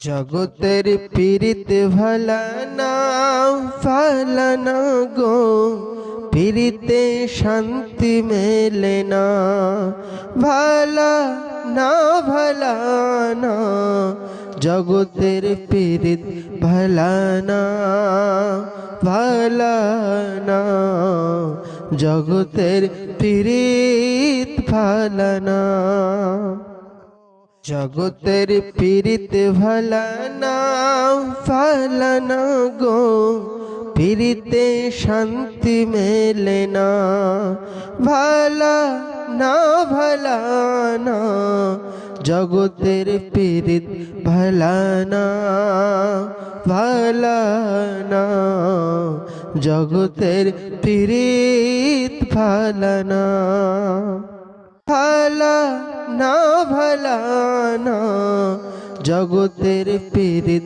জগতের পীড়িত ভালা না ভালা না গো, পীড়িতে শান্তি মেলে না। ভালা না ভালা না, জগতের পীড়িত ভালা না ভালা না, জগতের পীড়িত ভালা না। জগতের পীড়িত ভালা না ভালা না গো, পীড়িতে শান্তি মেলে না। ভালা না ভালা না, জগতের পীড়িত ভালা না ভালা না, জগতের পীড়িত ভালা না। ভালা না ভালা না, জগতের পীড়িত